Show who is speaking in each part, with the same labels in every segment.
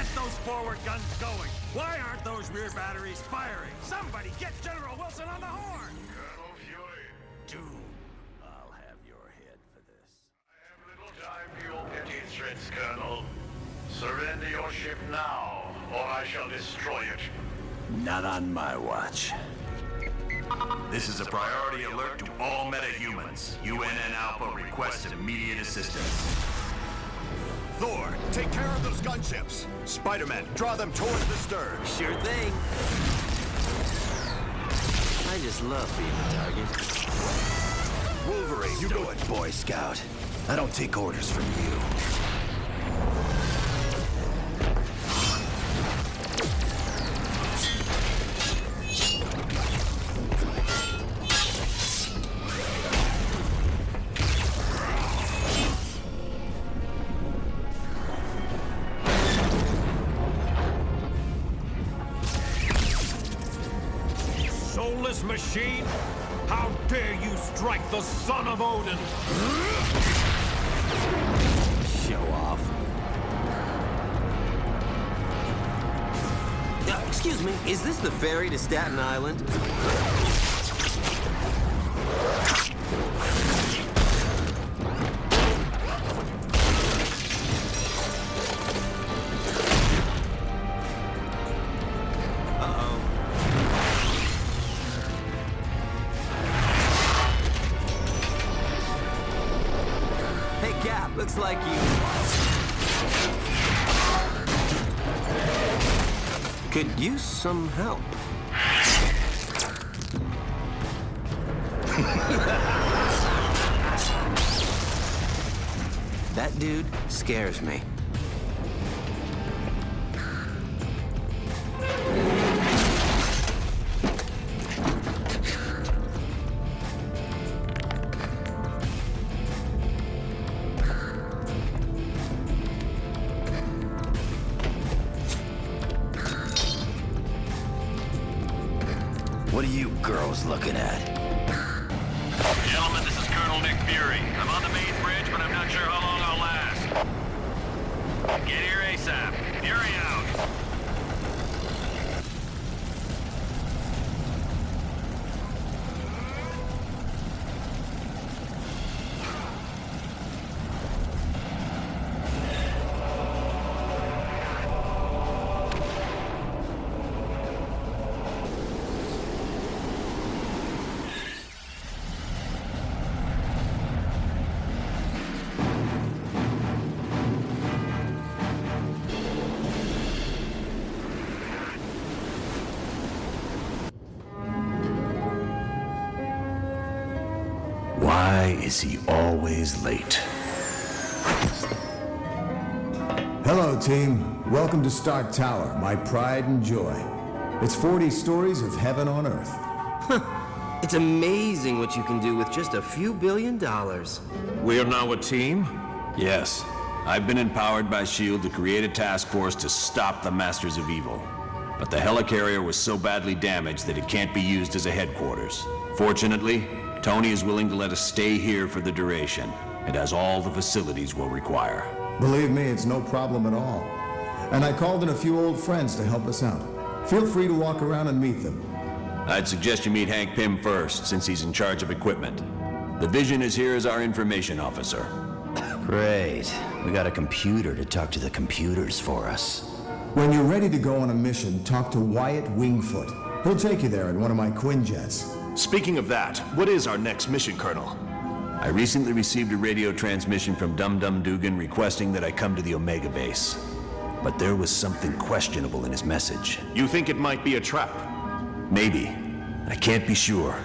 Speaker 1: Get those forward guns going! Why aren't those rear batteries firing? Somebody get General Wilson on the horn!
Speaker 2: Colonel Fury.
Speaker 1: Doom, I'll have your head for this.
Speaker 2: I have little time for your petty threats, Colonel. Surrender your ship now, or I shall destroy it.
Speaker 1: Not on my watch.
Speaker 3: This is a priority alert to all metahumans. UNN Alpha requests immediate assistance.
Speaker 4: Thor, take care of those gunships. Spider-Man, draw them towards the stern.
Speaker 5: Sure thing. I just love being a target.
Speaker 4: Wolverine, you do it,
Speaker 5: Boy Scout. I don't take orders from you.
Speaker 1: Soulless machine? How dare you strike the son of Odin?
Speaker 5: Show off. Excuse me, is this the ferry to Staten Island? Looks like you could use some help. That dude scares me. What are you girls looking at?
Speaker 3: Gentlemen, this is Colonel Nick Fury. I'm on the main bridge, but I'm not sure how long I'll last. Get here ASAP. Fury out.
Speaker 1: Why is he always late?
Speaker 6: Hello, team. Welcome to Stark Tower, my pride and joy. It's 40 stories of heaven on Earth.
Speaker 5: It's amazing what you can do with just a few $1 billion.
Speaker 7: We are now a team? Yes. I've been empowered by S.H.I.E.L.D. to create a task force to stop the Masters of Evil. But the helicarrier was so badly damaged that it can't be used as a headquarters. Fortunately, Tony is willing to let us stay here for the duration. It has all the facilities we'll require.
Speaker 6: Believe me, it's no problem at all. And I called in a few old friends to help us out. Feel free to walk around and meet them.
Speaker 7: I'd suggest you meet Hank Pym first, since he's in charge of equipment. The Vision is here as our information officer.
Speaker 5: Great. We got a computer to talk to the computers for us.
Speaker 6: When you're ready to go on a mission, talk to Wyatt Wingfoot. He'll take you there in one of my Quinjets.
Speaker 4: Speaking of that, what is our next mission, Colonel?
Speaker 7: I recently received a radio transmission from Dum Dum Dugan requesting that I come to the Omega base. But there was something questionable in his message.
Speaker 4: You think it might be a trap?
Speaker 7: Maybe. I can't be sure.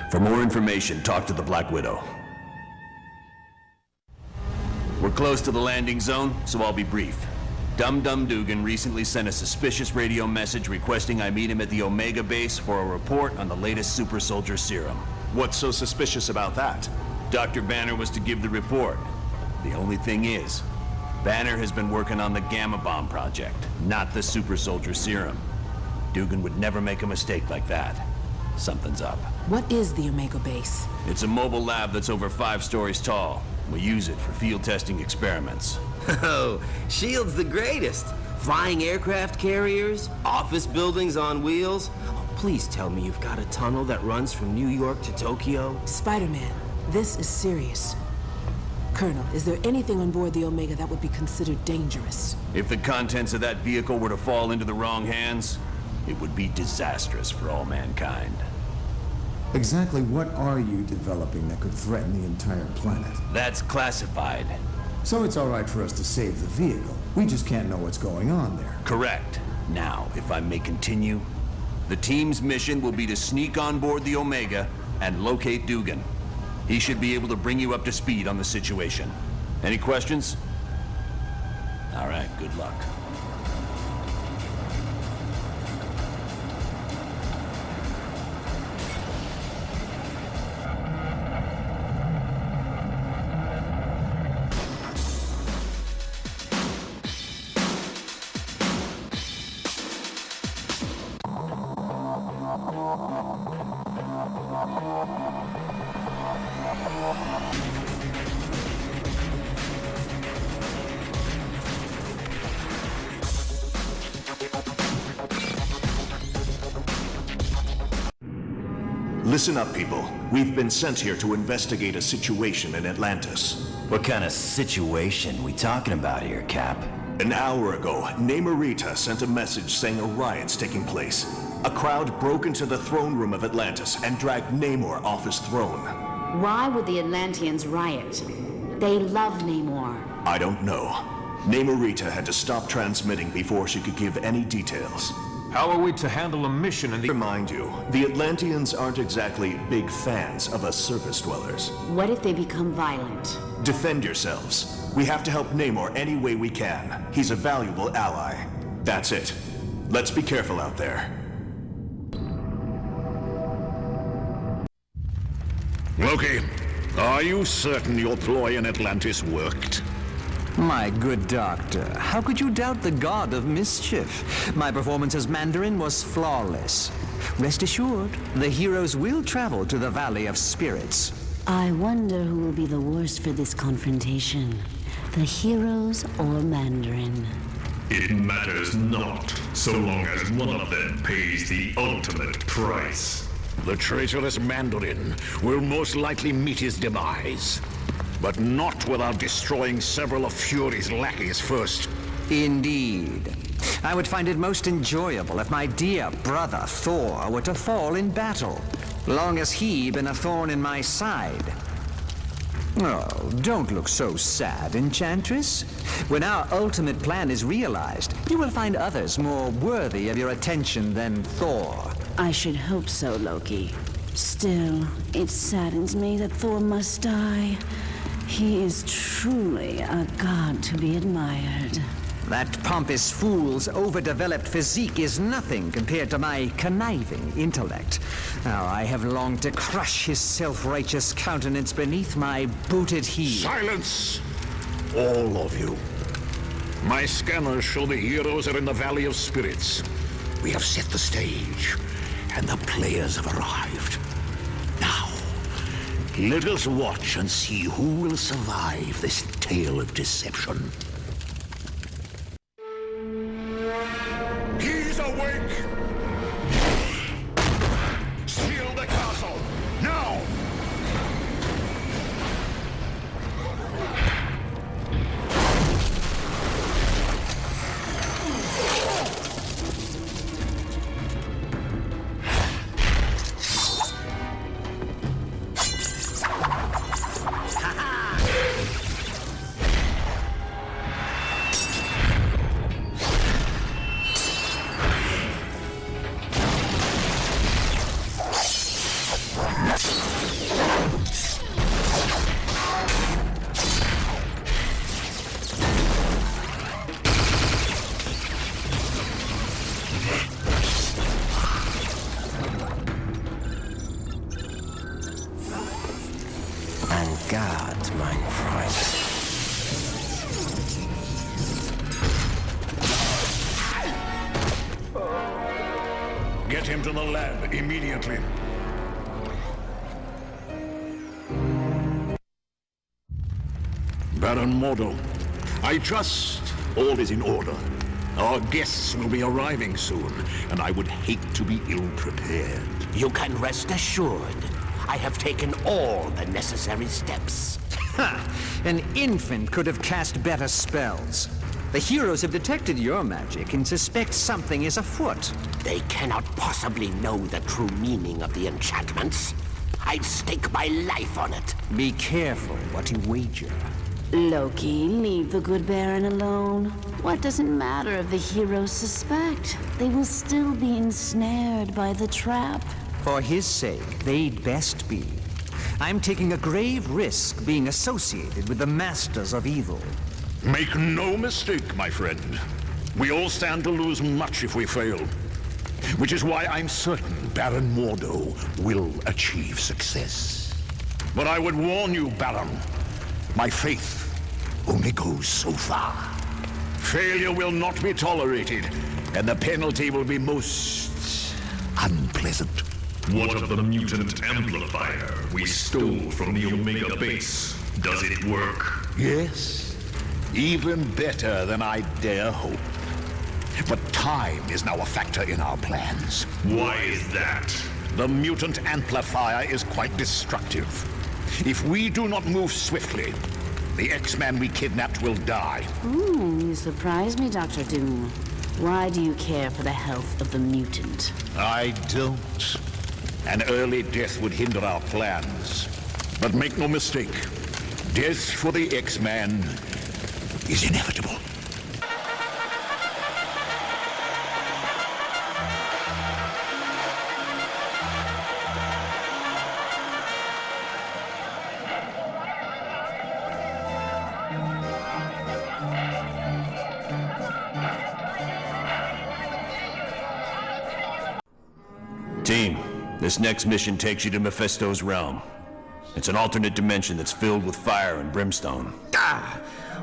Speaker 7: For more information, talk to the Black Widow. We're close to the landing zone, so I'll be brief. Dum Dum Dugan recently sent a suspicious radio message requesting I meet him at the Omega base for a report on the latest super soldier serum.
Speaker 4: What's so suspicious about that?
Speaker 7: Dr. Banner was to give the report. The only thing is, Banner has been working on the Gamma Bomb project, not the super soldier serum. Dugan would never make a mistake like that. Something's up.
Speaker 8: What is the Omega base?
Speaker 7: It's a mobile lab that's over 5 stories tall. We use it for field testing experiments.
Speaker 5: Oh, S.H.I.E.L.D's the greatest.
Speaker 9: Flying aircraft carriers? Office buildings on wheels? Please tell me you've got a tunnel that runs from New York to Tokyo?
Speaker 8: Spider-Man, this is serious. Colonel, is there anything on board the Omega that would be considered dangerous?
Speaker 7: If the contents of that vehicle were to fall into the wrong hands, it would be disastrous for all mankind.
Speaker 6: Exactly what are you developing that could threaten the entire planet?
Speaker 7: That's classified.
Speaker 6: So it's all right for us to save the vehicle. We just can't know what's going on there.
Speaker 7: Correct. Now, if I may continue, the team's mission will be to sneak on board the Omega and locate Dugan. He should be able to bring you up to speed on the situation. Any questions? All right, good luck.
Speaker 4: Listen up, people. We've been sent here to investigate a situation in Atlantis.
Speaker 5: What kind of situation we talking about here, Cap?
Speaker 4: An hour ago, Namorita sent a message saying a riot's taking place. A crowd broke into the throne room of Atlantis and dragged Namor off his throne.
Speaker 10: Why would the Atlanteans riot? They love Namor.
Speaker 4: I don't know. Namorita had to stop transmitting before she could give any details.
Speaker 11: How are we to handle a mission in the...
Speaker 4: Remind you, the Atlanteans aren't exactly big fans of us surface dwellers.
Speaker 10: What if they become violent?
Speaker 4: Defend yourselves. We have to help Namor any way we can. He's a valuable ally. That's it. Let's be careful out there.
Speaker 2: Loki, are you certain your ploy in Atlantis worked?
Speaker 12: My good doctor, how could you doubt the god of mischief? My performance as Mandarin was flawless. Rest assured, the heroes will travel to the Valley of Spirits.
Speaker 10: I wonder who will be the worst for this confrontation. The heroes or Mandarin?
Speaker 2: It matters not, so long as one of them pays the ultimate price. The traitorous Mandarin will most likely meet his demise. But not without destroying several of Fury's lackeys first.
Speaker 12: Indeed. I would find it most enjoyable if my dear brother Thor were to fall in battle, long as he been a thorn in my side. Oh, don't look so sad, Enchantress. When our ultimate plan is realized, you will find others more worthy of your attention than Thor.
Speaker 10: I should hope so, Loki. Still, it saddens me that Thor must die. He is truly a god to be admired.
Speaker 12: That pompous fool's overdeveloped physique is nothing compared to my conniving intellect. Now, I have longed to crush his self-righteous countenance beneath my booted heel.
Speaker 2: Silence! All of you. My scanners show the heroes are in the Valley of Spirits. We have set the stage, and the players have arrived. Now, let us watch and see who will survive this tale of deception.
Speaker 4: He's awake! Seal the castle! Now!
Speaker 5: God, mein Freund.
Speaker 2: Get him to the lab immediately. Baron Mordo, I trust all is in order. Our guests will be arriving soon, and I would hate to be ill-prepared.
Speaker 13: You can rest assured. I have taken all the necessary steps.
Speaker 12: Ha! An infant could have cast better spells. The heroes have detected your magic and suspect something is afoot.
Speaker 13: They cannot possibly know the true meaning of the enchantments. I'd stake my life on it.
Speaker 12: Be careful what you wager.
Speaker 10: Loki, leave the good Baron alone. What does it matter if the heroes suspect? They will still be ensnared by the trap.
Speaker 12: For his sake, they'd best be. I'm taking a grave risk being associated with the Masters of Evil.
Speaker 2: Make no mistake, my friend. We all stand to lose much if we fail. Which is why I'm certain Baron Mordo will achieve success. But I would warn you, Baron, my faith only goes so far. Failure will not be tolerated, and the penalty will be most unpleasant.
Speaker 14: What of the mutant amplifier we stole from the Omega base? Does it work?
Speaker 2: Yes, even better than I dare hope. But time is now a factor in our plans.
Speaker 14: Why is that?
Speaker 2: The mutant amplifier is quite destructive. If we do not move swiftly, the X-Man we kidnapped will die.
Speaker 10: You surprise me, Dr. Doom. Why do you care for the health of the mutant?
Speaker 2: I don't. An early death would hinder our plans. But make no mistake, death for the X-Man is inevitable.
Speaker 7: Team, this next mission takes you to Mephisto's realm. It's an alternate dimension that's filled with fire and brimstone.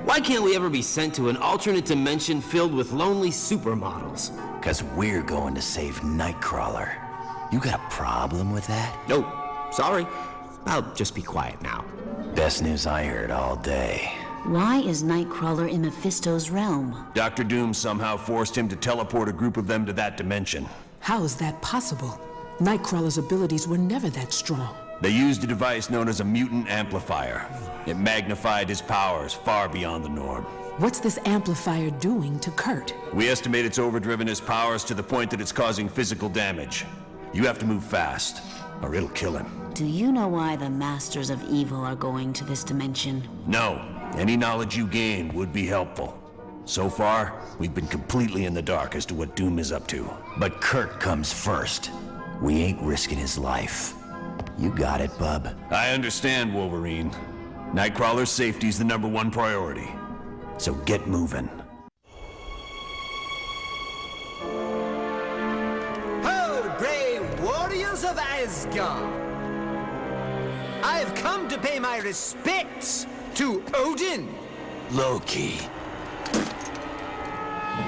Speaker 9: Why can't we ever be sent to an alternate dimension filled with lonely supermodels?
Speaker 5: 'Cause we're going to save Nightcrawler. You got a problem with that?
Speaker 9: No, sorry. I'll just be quiet now.
Speaker 5: Best news I heard all day.
Speaker 10: Why is Nightcrawler in Mephisto's realm?
Speaker 7: Dr. Doom somehow forced him to teleport a group of them to that dimension.
Speaker 8: How is that possible? Nightcrawler's abilities were never that strong.
Speaker 7: They used a device known as a mutant amplifier. It magnified his powers far beyond the norm.
Speaker 8: What's this amplifier doing to Kurt?
Speaker 7: We estimate it's overdriven his powers to the point that it's causing physical damage. You have to move fast, or it'll kill him.
Speaker 10: Do you know why the Masters of Evil are going to this dimension?
Speaker 7: No. Any knowledge you gain would be helpful. So far, we've been completely in the dark as to what Doom is up to.
Speaker 5: But Kurt comes first. We ain't risking his life. You got it, bub.
Speaker 7: I understand, Wolverine. Nightcrawler's safety's the #1 priority. So get moving.
Speaker 12: Ho, brave warriors of Asgard! I've come to pay my respects to Odin.
Speaker 13: Loki.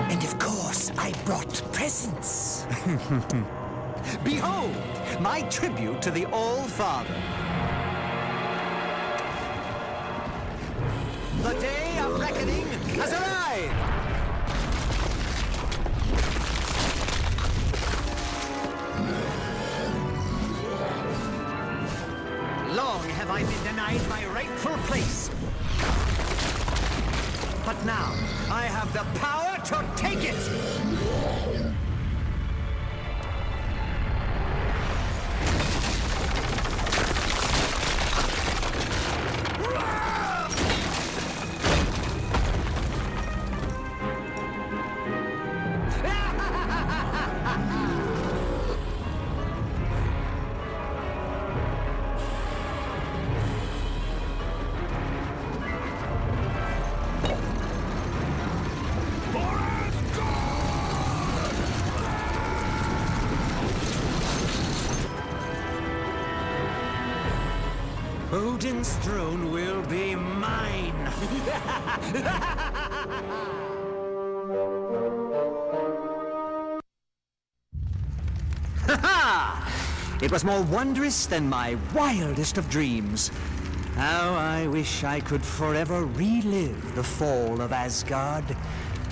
Speaker 13: And of course, I brought presents.
Speaker 12: Behold, my tribute to the All-Father. The day of reckoning has arrived! Long have I been denied my rightful place. But now, I have the power to take it! Odin's throne will be mine! Ha-ha! It was more wondrous than my wildest of dreams. How I wish I could forever relive the fall of Asgard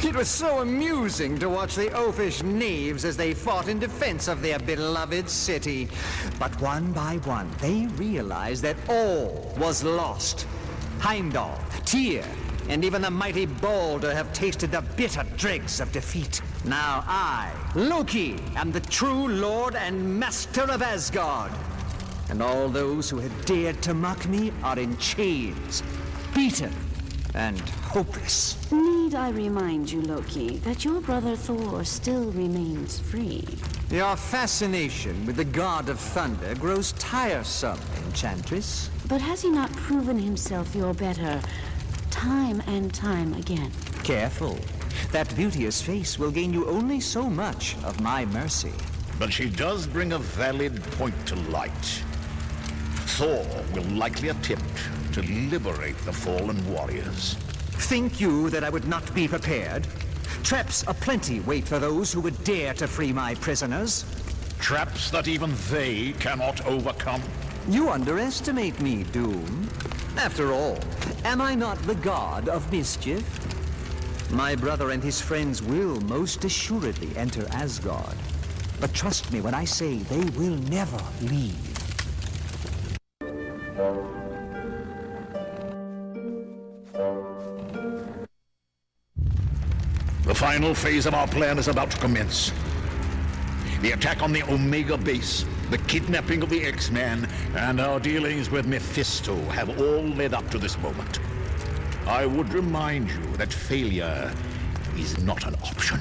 Speaker 12: It was so amusing to watch the oafish knaves as they fought in defense of their beloved city. But one by one, they realized that all was lost. Heimdall, Tyr, and even the mighty Balder have tasted the bitter dregs of defeat. Now I, Loki, am the true lord and master of Asgard. And all those who had dared to mock me are in chains, beaten, and hopeless.
Speaker 10: Need I remind you, Loki, that your brother Thor still remains free?
Speaker 12: Your fascination with the god of thunder grows tiresome, Enchantress.
Speaker 10: But has he not proven himself your better time and time again?
Speaker 12: Careful. That beauteous face will gain you only so much of my mercy.
Speaker 2: But she does bring a valid point to light. Thor will likely attempt to liberate the fallen warriors.
Speaker 12: Think you that I would not be prepared? Traps aplenty wait for those who would dare to free my prisoners.
Speaker 2: Traps that even they cannot overcome.
Speaker 12: You underestimate me, Doom. After all, am I not the god of mischief? My brother and his friends will most assuredly enter Asgard. But trust me when I say they will never leave.
Speaker 2: The final phase of our plan is about to commence. The attack on the Omega base, the kidnapping of the X-Man, and our dealings with Mephisto have all led up to this moment. I would remind you that failure is not an option.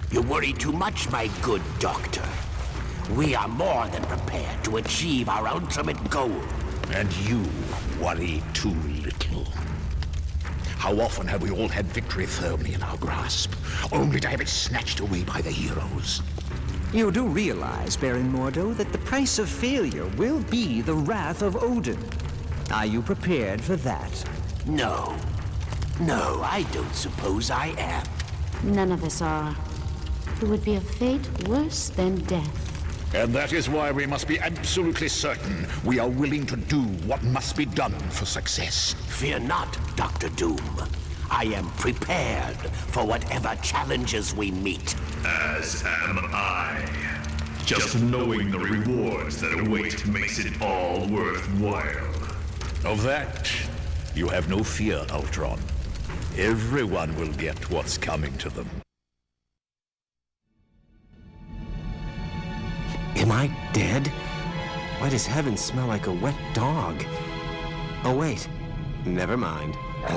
Speaker 13: You worry too much, my good doctor. We are more than prepared to achieve our ultimate goal.
Speaker 2: And you worry too little. How often have we all had victory firmly in our grasp, only to have it snatched away by the heroes?
Speaker 12: You do realize, Baron Mordo, that the price of failure will be the wrath of Odin. Are you prepared for that?
Speaker 13: No. No, I don't suppose I am.
Speaker 10: None of us are. It would be a fate worse than death.
Speaker 2: And that is why we must be absolutely certain we are willing to do what must be done for success.
Speaker 13: Fear not, Dr. Doom. I am prepared for whatever challenges we meet.
Speaker 14: As am I. Just knowing the rewards that await makes it all worthwhile.
Speaker 2: Of that, you have no fear, Ultron. Everyone will get what's coming to them.
Speaker 9: Am I dead? Why does heaven smell like a wet dog? Oh wait, never mind.
Speaker 15: I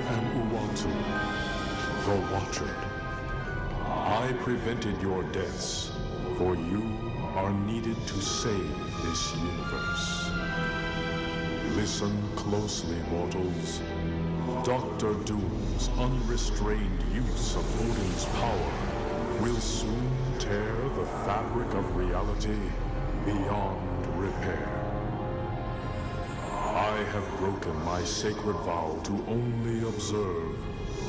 Speaker 15: am Uatu, the Watcher. I prevented your deaths, for you are needed to save this universe. Listen closely, mortals. Dr. Doom's unrestrained use of Odin's power will soon tear the fabric of reality beyond repair. I have broken my sacred vow to only observe,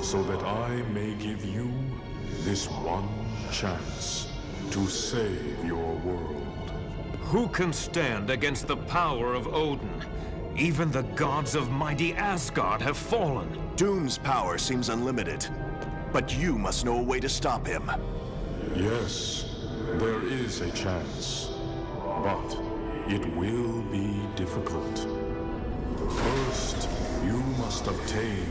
Speaker 15: so that I may give you this one chance to save your world.
Speaker 11: Who can stand against the power of Odin? Even the gods of mighty Asgard have fallen.
Speaker 4: Doom's power seems unlimited, but you must know a way to stop him.
Speaker 15: Yes, there is a chance, but it will be difficult. First, you must obtain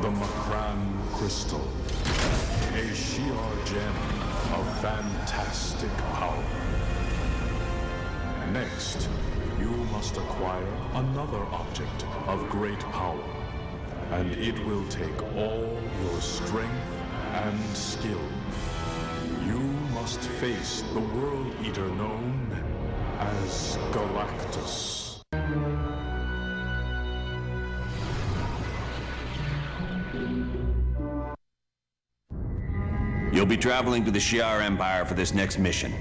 Speaker 15: the Makran Crystal, a Shi'ar gem of fantastic power. Next, you must acquire another object of great power, and it will take all your strength and skill. You must face the World Eater known as Galactus.
Speaker 7: You'll be traveling to the Shi'ar Empire for this next mission.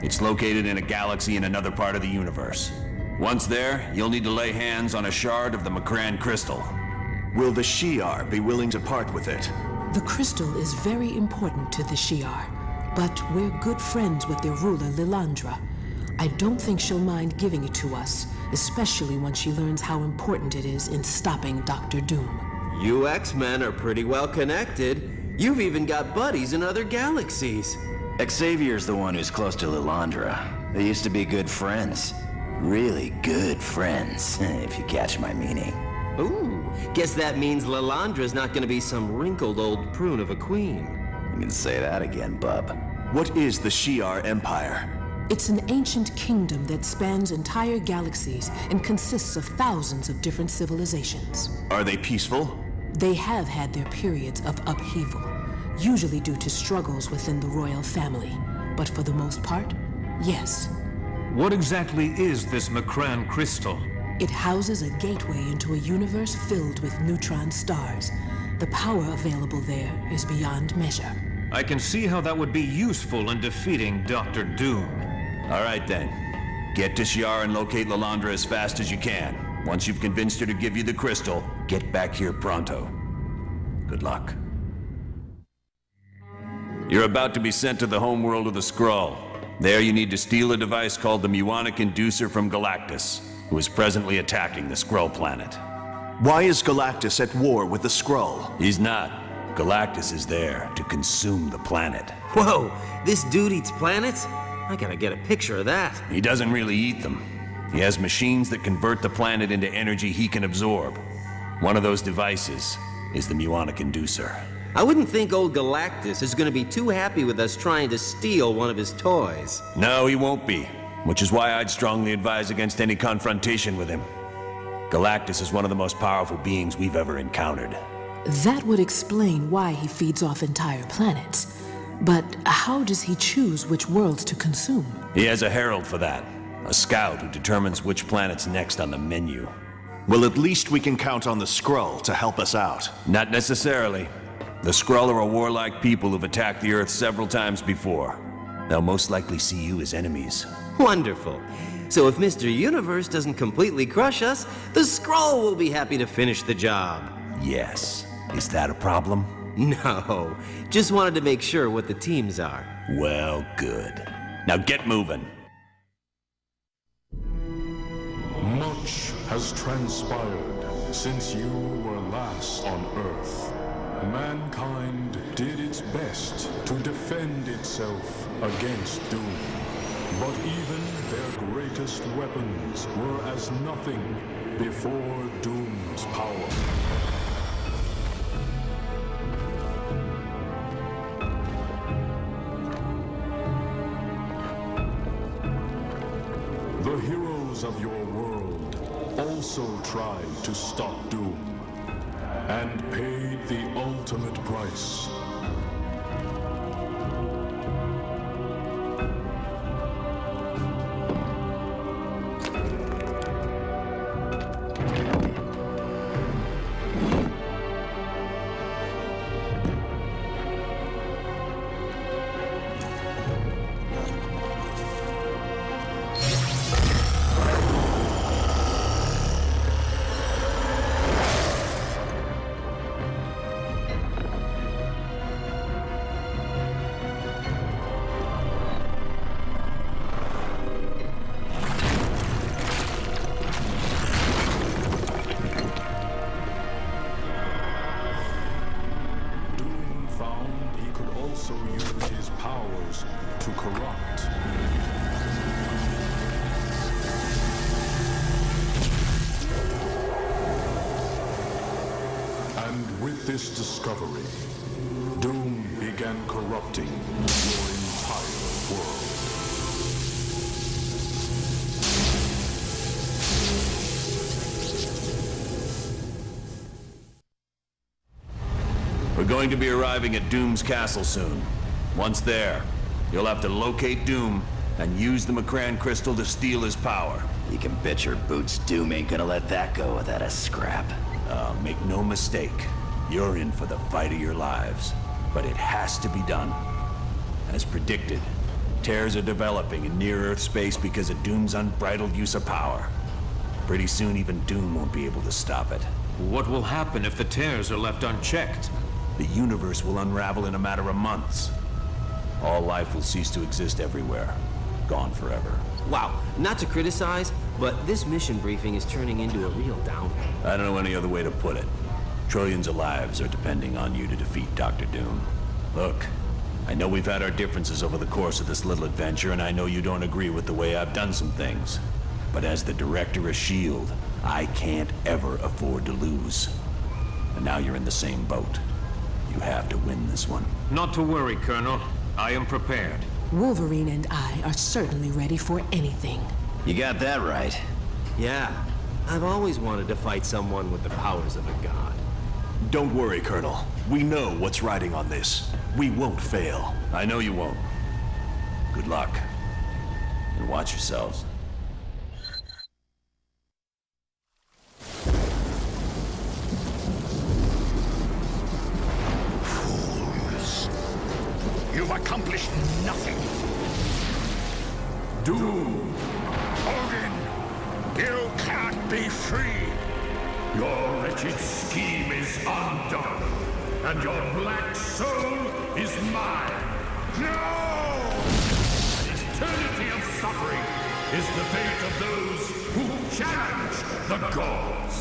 Speaker 7: It's located in a galaxy in another part of the universe. Once there, you'll need to lay hands on a shard of the Makran Crystal.
Speaker 4: Will the Shi'ar be willing to part with it?
Speaker 8: The crystal is very important to the Shi'ar, but we're good friends with their ruler, Lilandra. I don't think she'll mind giving it to us. especially once she learns how important it is in stopping Dr. Doom.
Speaker 9: You X-Men are pretty well connected. You've even got buddies in other galaxies.
Speaker 5: Xavier's the one who's close to Lilandra. They used to be good friends. Really good friends, if you catch my meaning.
Speaker 9: Ooh, guess that means Lilandra's not gonna be some wrinkled old prune of a queen.
Speaker 5: You can say that again, bub.
Speaker 4: What is the Shi'ar Empire?
Speaker 8: It's an ancient kingdom that spans entire galaxies and consists of thousands of different civilizations.
Speaker 4: Are they peaceful?
Speaker 8: They have had their periods of upheaval, usually due to struggles within the royal family. But for the most part, yes.
Speaker 11: What exactly is this Macran crystal?
Speaker 8: It houses a gateway into a universe filled with neutron stars. The power available there is beyond measure.
Speaker 11: I can see how that would be useful in defeating Dr. Doom.
Speaker 7: All right then. Get to Shi'ar and locate Lilandra as fast as you can. Once you've convinced her to give you the crystal, get back here pronto. Good luck. You're about to be sent to the homeworld of the Skrull. There you need to steal a device called the Muonic Inducer from Galactus, who is presently attacking the Skrull planet.
Speaker 4: Why is Galactus at war with the Skrull?
Speaker 7: He's not. Galactus is there to consume the planet.
Speaker 9: Whoa, this dude eats planets? I gotta get a picture of that.
Speaker 7: He doesn't really eat them. He has machines that convert the planet into energy he can absorb. One of those devices is the Muonic Inducer.
Speaker 9: I wouldn't think old Galactus is gonna be too happy with us trying to steal one of his toys.
Speaker 7: No, he won't be. Which is why I'd strongly advise against any confrontation with him. Galactus is one of the most powerful beings we've ever encountered.
Speaker 8: That would explain why he feeds off entire planets. But how does he choose which worlds to consume?
Speaker 7: He has a herald for that. A scout who determines which planet's next on the menu.
Speaker 4: Well, at least we can count on the Skrull to help us out.
Speaker 7: Not necessarily. The Skrull are a warlike people who've attacked the Earth several times before. They'll most likely see you as enemies.
Speaker 9: Wonderful. So if Mr. Universe doesn't completely crush us, the Skrull will be happy to finish the job.
Speaker 7: Yes. Is that a problem?
Speaker 9: No. Just wanted to make sure what the teams are.
Speaker 7: Well, good. Now get moving.
Speaker 15: Much has transpired since you were last on Earth. Mankind did its best to defend itself against Doom. But even their greatest weapons were as nothing before Doom's power. The heroes of your world also tried to stop Doom, and paid the ultimate price. This discovery, Doom began corrupting your entire world.
Speaker 7: We're going to be arriving at Doom's castle soon. Once there, you'll have to locate Doom and use the Macran crystal to steal his power.
Speaker 5: You can bet your boots Doom ain't gonna let that go without a scrap.
Speaker 7: Make no mistake. You're in for the fight of your lives, but it has to be done. As predicted, tears are developing in near-Earth space because of Doom's unbridled use of power. Pretty soon, even Doom won't be able to stop it.
Speaker 11: What will happen if the tears are left unchecked?
Speaker 7: The universe will unravel in a matter of months. All life will cease to exist everywhere. Gone forever.
Speaker 9: Wow, not to criticize, But this mission briefing is turning into a real downer.
Speaker 7: I don't know any other way to put it. Trillions of lives are depending on you to defeat Dr. Doom. Look, I know we've had our differences over the course of this little adventure, and I know you don't agree with the way I've done some things. But as the director of S.H.I.E.L.D., I can't ever afford to lose. And now you're in the same boat. You have to win this one.
Speaker 11: Not to worry, Colonel. I am prepared.
Speaker 8: Wolverine and I are certainly ready for anything.
Speaker 5: You got that right.
Speaker 9: Yeah, I've always wanted to fight someone with the powers of a god.
Speaker 4: Don't worry, Colonel. We know what's riding on this. We won't fail.
Speaker 7: I know you won't. Good luck. And watch yourselves.
Speaker 2: Fools. You've accomplished nothing. Doom. Odin. You can't be free.
Speaker 14: Your wretched scheme is undone, and your black soul is mine.
Speaker 2: No!
Speaker 14: Eternity of suffering is the fate of those who challenge the gods.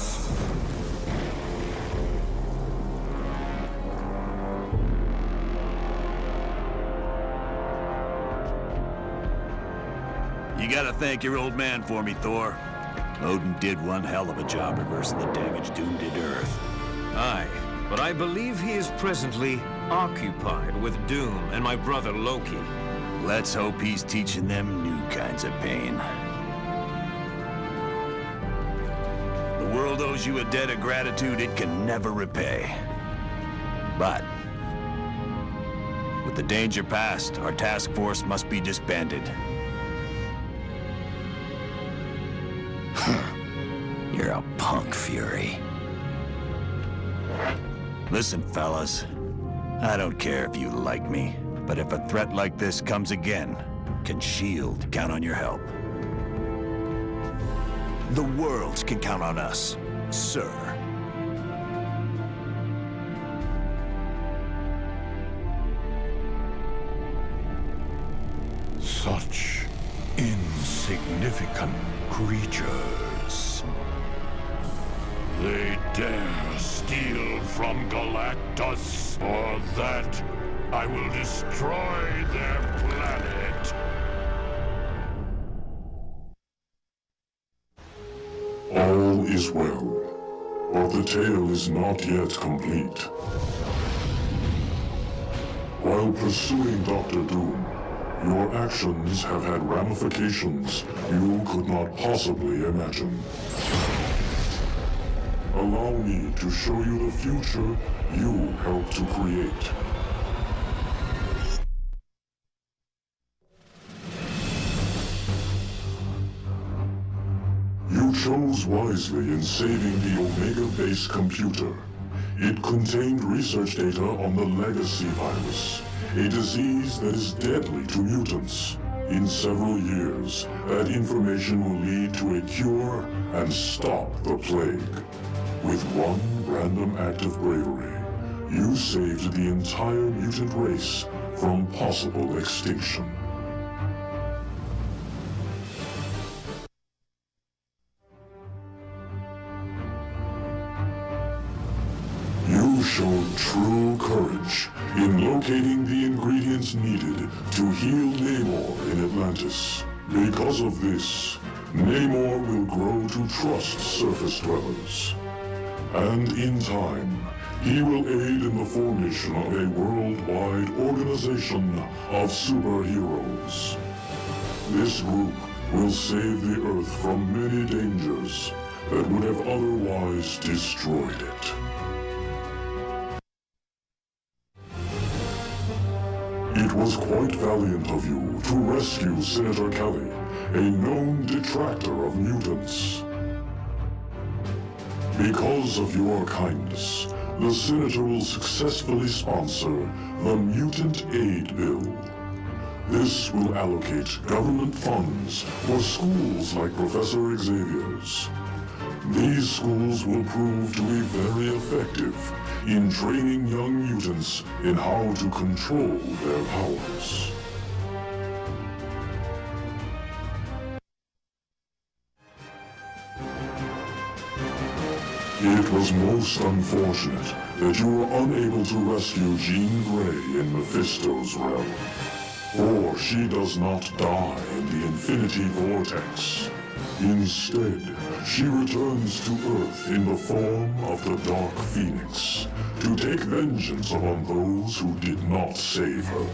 Speaker 7: You gotta thank your old man for me, Thor. Odin did one hell of a job reversing the damage Doom did to Earth.
Speaker 11: Aye, but I believe he is presently occupied with Doom and my brother Loki.
Speaker 7: Let's hope he's teaching them new kinds of pain. The world owes you a debt of gratitude it can never repay. But with the danger past, our task force must be disbanded.
Speaker 5: You're a punk, Fury.
Speaker 7: Listen, fellas. I don't care if you like me, but if a threat like this comes again, can S.H.I.E.L.D. count on your help?
Speaker 4: The world can count on us, sir.
Speaker 14: Such insignificant creatures. They dare steal from Galactus, or that I will destroy their planet. All is well, but the tale is not yet complete. While pursuing Dr. Doom, your actions have had ramifications you could not possibly imagine. Allow me to show you the future you helped to create. You chose wisely in saving the Omega Base computer. It contained research data on the Legacy virus, a disease that is deadly to mutants. In several years, that information will lead to a cure and stop the plague. With one random act of bravery, you saved the entire mutant race from possible extinction. You showed true courage in locating the ingredients needed to heal Namor in Atlantis. Because of this, Namor will grow to trust surface dwellers. And in time, he will aid in the formation of a worldwide organization of superheroes. This group will save the Earth from many dangers that would have otherwise destroyed it. It was quite valiant of you to rescue Senator Kelly, a known detractor of mutants. Because of your kindness, the Senator will successfully sponsor the Mutant Aid Bill. This will allocate government funds for schools like Professor Xavier's. These schools will prove to be very effective in training young mutants in how to control their powers. It was most unfortunate that you were unable to rescue Jean Grey in Mephisto's realm. For she does not die in the Infinity Vortex. Instead, she returns to Earth in the form of the Dark Phoenix to take vengeance upon those who did not save her.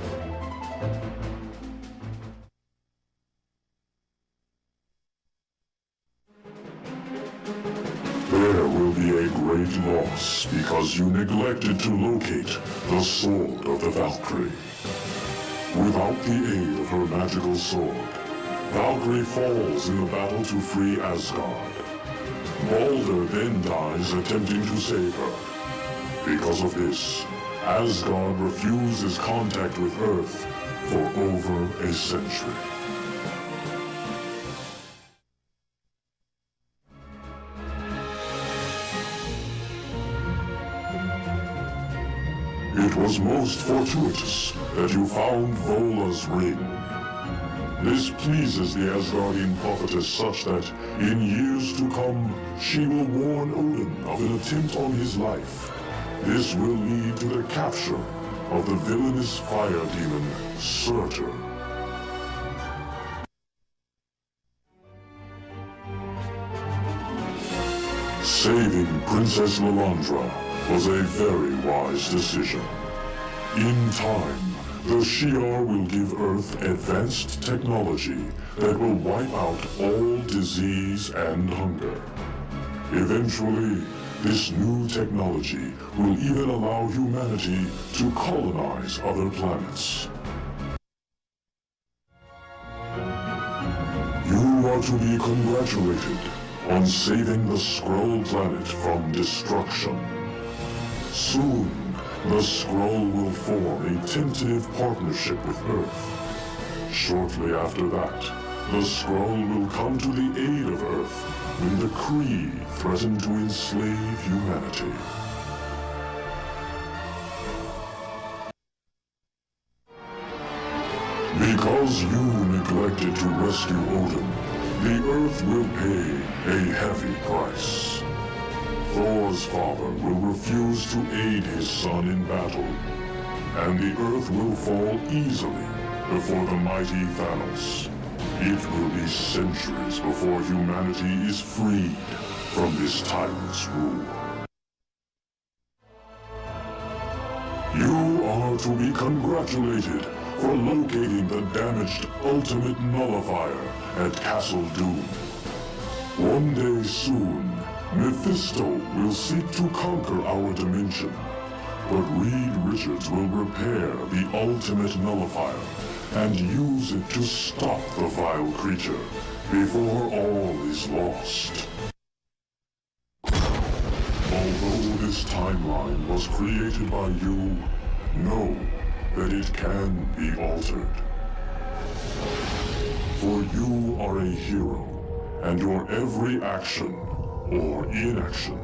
Speaker 14: There will be a great loss because you neglected to locate the Sword of the Valkyrie. Without the aid of her magical sword, Valkyrie falls in the battle to free Asgard. Balder then dies attempting to save her. Because of this, Asgard refuses contact with Earth for over a century. It was most fortuitous that you found Vola's ring. This pleases the Asgardian prophetess such that, in years to come, she will warn Odin of an attempt on his life. This will lead to the capture of the villainous fire demon, Surtur. Saving Princess Lilandra was a very wise decision. In time, the Shi'ar will give Earth advanced technology that will wipe out all disease and hunger. Eventually, this new technology will even allow humanity to colonize other planets. You are to be congratulated on saving the Skrull planet from destruction. Soon, the Skrull will form a tentative partnership with Earth. Shortly after that, the Skrull will come to the aid of Earth when the Kree threaten to enslave humanity. Because you neglected to rescue Odin, the Earth will pay a heavy price. Thor's father will refuse to aid his son in battle, and the Earth will fall easily before the mighty Thanos. It will be centuries before humanity is freed from this tyrant's rule. You are to be congratulated for locating the damaged Ultimate Nullifier at Castle Doom. One day soon, Mephisto will seek to conquer our dimension, but Reed Richards will repair the Ultimate Nullifier and use it to stop the vile creature before all is lost. Although this timeline was created by you, know that it can be altered. For you are a hero, and your every action or inaction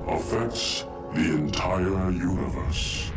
Speaker 14: affects the entire universe.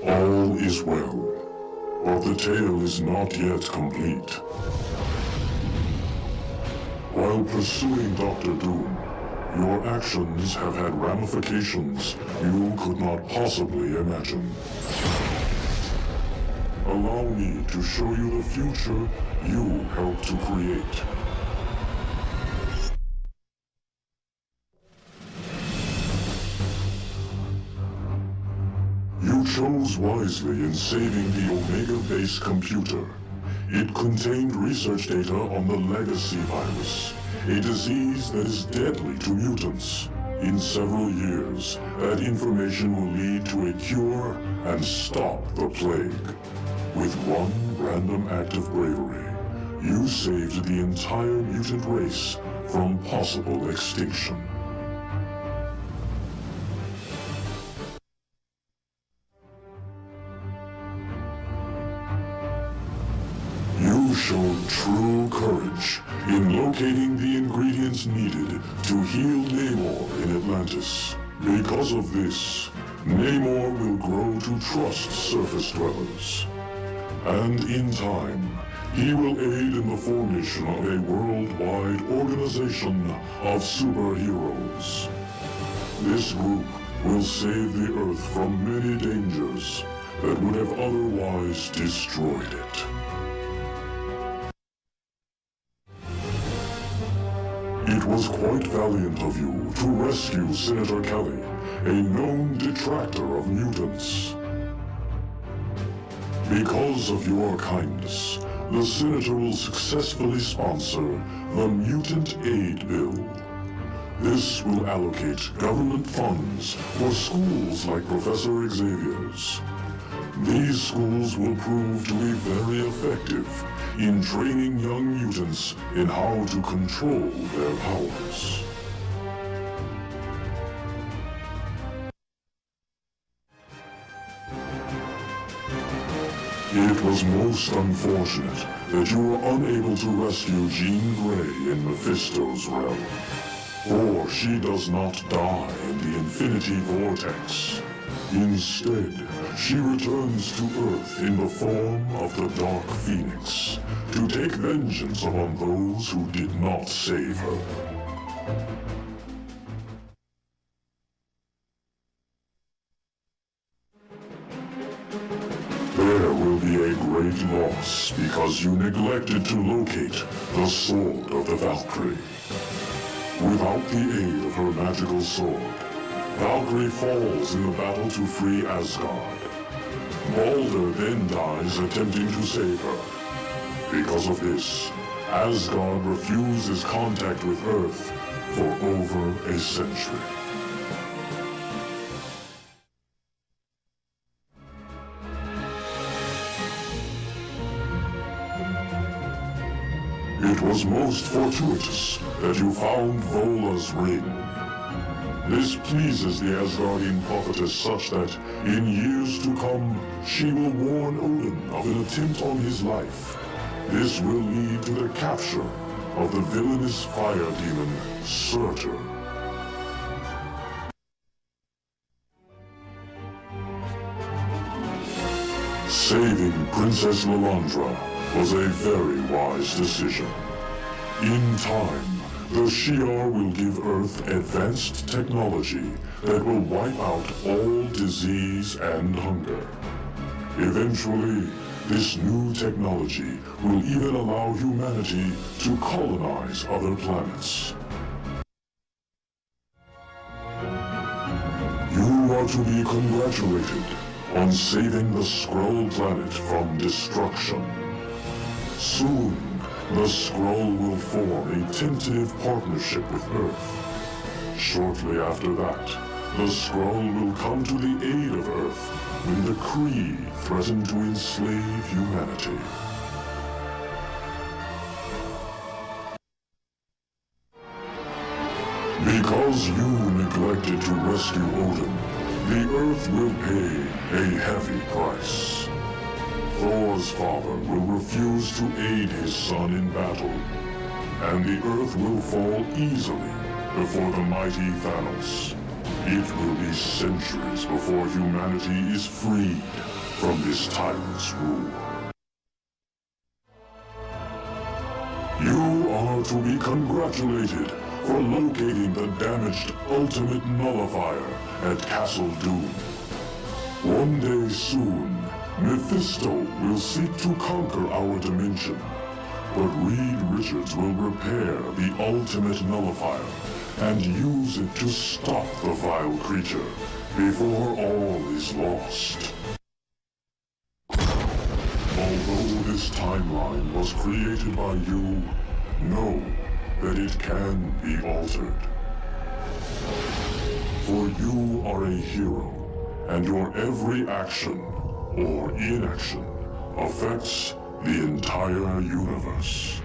Speaker 14: All is well, but the tale is not yet complete. While pursuing Dr. Doom, your actions have had ramifications you could not possibly imagine. Allow me to show you the future you helped to create. You chose wisely in saving the Omega Base computer. It contained research data on the Legacy virus, a disease that is deadly to mutants. In several years, that information will lead to a cure and stop the plague. With one random act of bravery, you saved the entire mutant race from possible extinction. You showed true courage in locating the ingredients needed to heal Namor in Atlantis. Because of this, Namor will grow to trust surface dwellers. And in time, he will aid in the formation of a worldwide organization of superheroes. This group will save the Earth from many dangers that would have otherwise destroyed it. It was quite valiant of you to rescue Senator Kelly, a known detractor of mutants. Because of your kindness, the Senator will successfully sponsor the Mutant Aid Bill. This will allocate government funds for schools like Professor Xavier's. These schools will prove to be very effective in training young mutants in how to control their powers. It was most unfortunate that you were unable to rescue Jean Grey in Mephisto's realm. For she does not die in the Infinity Vortex. Instead, she returns to Earth in the form of the Dark Phoenix, to take vengeance upon those who did not save her. There will be a great loss because you neglected to locate the Sword of the Valkyrie. Without the aid of her magical sword, Valkyrie falls in the battle to free Asgard. Balder then dies attempting to save her. Because of this, Asgard refuses contact with Earth for over a century. It was most fortuitous that you found Vola's ring. This pleases the Asgardian prophetess such that, in years to come, she will warn Odin of an attempt on his life. This will lead to the capture of the villainous fire demon, Surtur. Saving Princess Lilandra was a very wise decision. In time, the Shi'ar will give Earth advanced technology that will wipe out all disease and hunger. Eventually, this new technology will even allow humanity to colonize other planets. You are to be congratulated on saving the Skrull planet from destruction. Soon, the Skrull will form a tentative partnership with Earth. Shortly after that, the Skrull will come to the aid of Earth when the Kree threaten to enslave humanity. Because you neglected to rescue Odin, the Earth will pay a heavy price. Thor's father will refuse to aid his son in battle, and the Earth will fall easily before the mighty Thanos. It will be centuries before humanity is freed from this tyrant's rule. You are to be congratulated for locating the damaged Ultimate Nullifier at Castle Doom. One day soon, Mephisto will seek to conquer our dimension, but Reed Richards will repair the Ultimate Nullifier and use it to stop the vile creature before all is lost. Although this timeline was created by you, know that it can be altered. For you are a hero, and your every action or inaction affects the entire universe.